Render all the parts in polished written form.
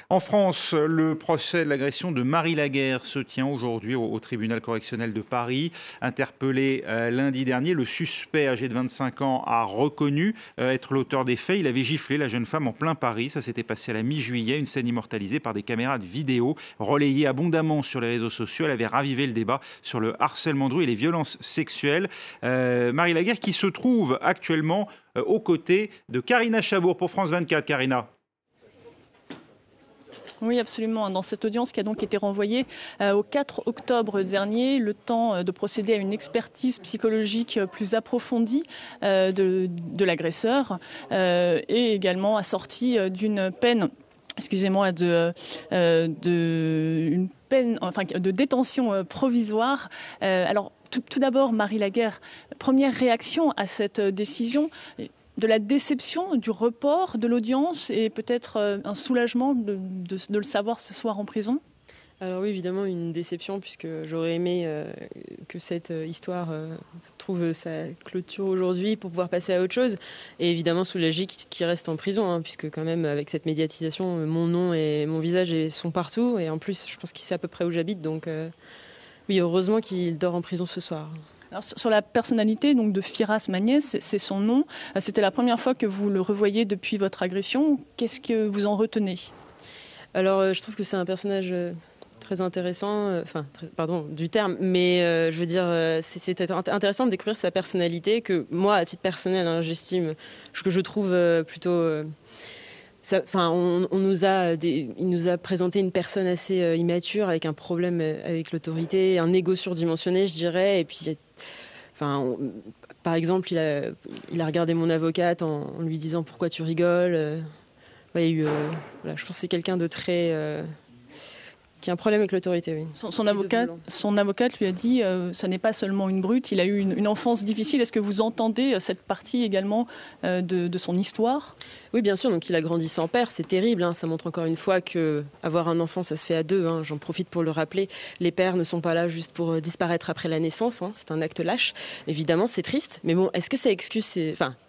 En France, le procès de l'agression de Marie Laguerre se tient aujourd'hui au tribunal correctionnel de Paris. Interpellé lundi dernier, le suspect âgé de 25 ans a reconnu être l'auteur des faits. Il avait giflé la jeune femme en plein Paris. Ça s'était passé à la mi-juillet, une scène immortalisée par des caméras de vidéo relayées abondamment sur les réseaux sociaux. Elle avait ravivé le débat sur le harcèlement de rue et les violences sexuelles. Marie Laguerre qui se trouve actuellement aux côtés de Karina Chabour pour France 24. Karina. Oui, absolument. Dans cette audience qui a donc été renvoyée au 4 octobre dernier, le temps de procéder à une expertise psychologique plus approfondie de l'agresseur et également assortie d'une peine, une peine, de détention provisoire. Alors, tout d'abord, Marie Laguerre, première réaction à cette décision, de la déception, du report de l'audience et peut-être un soulagement de le savoir ce soir en prison? Alors oui, évidemment, une déception, puisque j'aurais aimé que cette histoire trouve sa clôture aujourd'hui pour pouvoir passer à autre chose. Et évidemment, soulagé qu'il reste en prison, hein, puisque quand même, avec cette médiatisation, mon nom et mon visage sont partout. Et en plus, je pense qu'il sait à peu près où j'habite. Donc oui, heureusement qu'il dort en prison ce soir. Alors, sur la personnalité donc, de Firas Magnès, c'est son nom. C'était la première fois que vous le revoyez depuis votre agression. Qu'est-ce que vous en retenez? Alors, je trouve que c'est un personnage très intéressant, du terme, mais je veux dire, c'est intéressant de découvrir sa personnalité que moi, à titre personnel, hein, j'estime, que je trouve plutôt... il nous a présenté une personne assez immature, avec un problème avec l'autorité, un ego surdimensionné, je dirais. Et puis, par exemple, il a regardé mon avocate en lui disant « Pourquoi tu rigoles ?» Il y a eu, je pense que c'est quelqu'un de très... qui a un problème avec l'autorité, oui. Son avocate lui a dit ça n'est pas seulement une brute, il a eu une enfance difficile. Est-ce que vous entendez cette partie également de son histoire? Oui, bien sûr. Donc, il a grandi sans père. C'est terrible. Hein. Ça montre encore une fois qu'avoir un enfant, ça se fait à deux. Hein. J'en profite pour le rappeler. Les pères ne sont pas là juste pour disparaître après la naissance. Hein. C'est un acte lâche. Évidemment, c'est triste. Mais bon, est-ce que ça excuse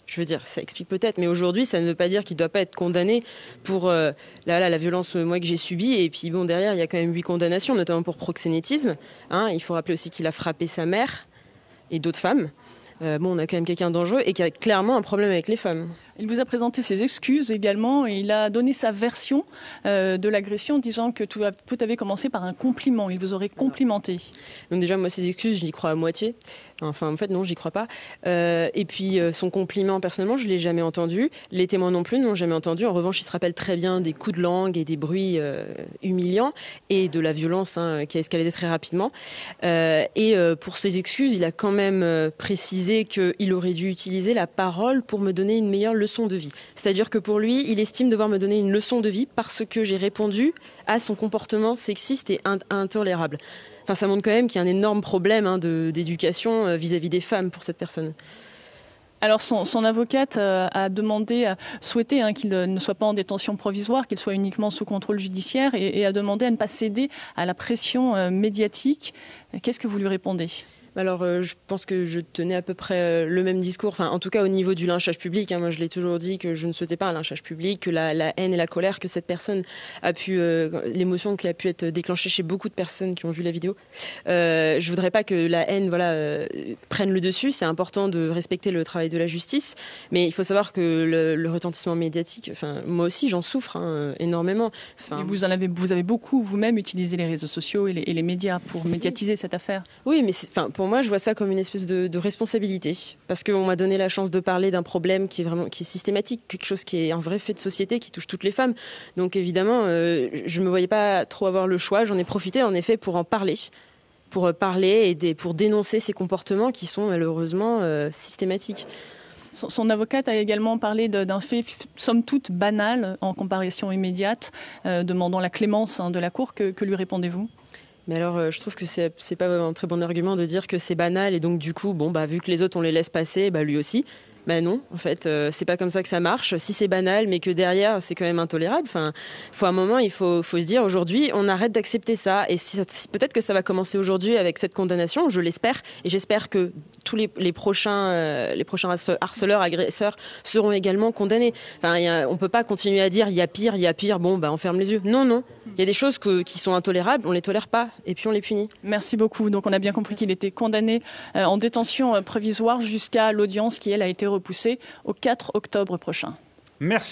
je veux dire, ça explique peut-être, mais aujourd'hui, ça ne veut pas dire qu'il ne doit pas être condamné pour la violence moi que j'ai subie. Et puis bon, derrière, il y a quand même 8 condamnations, notamment pour proxénétisme. Hein. Il faut rappeler aussi qu'il a frappé sa mère et d'autres femmes. On a quand même quelqu'un dangereux et qui a clairement un problème avec les femmes. Il vous a présenté ses excuses également et il a donné sa version de l'agression, disant que tout avait commencé par un compliment. Il vous aurait complimenté. Donc déjà, moi, ses excuses, j'y crois à moitié. Enfin, en fait, non, j'y crois pas. Et puis, son compliment, personnellement, je ne l'ai jamais entendu. Les témoins non plus ne l'ont jamais entendu. En revanche, il se rappelle très bien des coups de langue et des bruits humiliants et de la violence qui a escaladé très rapidement. Pour ses excuses, il a quand même précisé qu'il aurait dû utiliser la parole pour me donner une meilleure leçon de vie. C'est-à-dire que pour lui, il estime devoir me donner une leçon de vie parce que j'ai répondu à son comportement sexiste et intolérable. Enfin, ça montre quand même qu'il y a un énorme problème d'éducation vis-à-vis des femmes pour cette personne. Alors son avocate a souhaité qu'il ne soit pas en détention provisoire, qu'il soit uniquement sous contrôle judiciaire et a demandé à ne pas céder à la pression médiatique. Qu'est-ce que vous lui répondez ? Alors, je pense que je tenais à peu près le même discours, en tout cas au niveau du lynchage public. Hein, moi, je l'ai toujours dit que je ne souhaitais pas un lynchage public, que la haine et la colère que cette personne a pu, l'émotion qui a pu être déclenchée chez beaucoup de personnes qui ont vu la vidéo. Je voudrais pas que la haine, prenne le dessus. C'est important de respecter le travail de la justice, mais il faut savoir que le retentissement médiatique, moi aussi, j'en souffre énormément. Vous avez beaucoup vous-même utilisé les réseaux sociaux et les médias pour médiatiser cette affaire. Oui, mais pour moi, je vois ça comme une espèce de responsabilité, parce qu'on m'a donné la chance de parler d'un problème qui est systématique, quelque chose qui est un vrai fait de société, qui touche toutes les femmes. Donc évidemment, je ne me voyais pas trop avoir le choix. J'en ai profité en effet pour en parler. Pour dénoncer ces comportements qui sont malheureusement systématiques. Son avocate a également parlé d'un fait somme toute banal en comparaison immédiate, demandant la clémence de la Cour. Que lui répondez-vous ? Mais alors, je trouve que c'est pas un très bon argument de dire que c'est banal et donc du coup, vu que les autres on les laisse passer, lui aussi. Ben non, en fait, c'est pas comme ça que ça marche. Si c'est banal, mais que derrière, c'est quand même intolérable. Enfin, faut à un moment, il faut se dire aujourd'hui, on arrête d'accepter ça. Et peut-être que ça va commencer aujourd'hui avec cette condamnation, je l'espère. Et j'espère que tous les prochains harceleurs, agresseurs seront également condamnés. Enfin, on peut pas continuer à dire il y a pire, bon, ben on ferme les yeux. Non, non. Il y a des choses qui sont intolérables, on les tolère pas, et puis on les punit. Merci beaucoup. Donc on a bien compris qu'il était condamné en détention provisoire jusqu'à l'audience qui, elle, a été repoussée au 4 octobre prochain. Merci.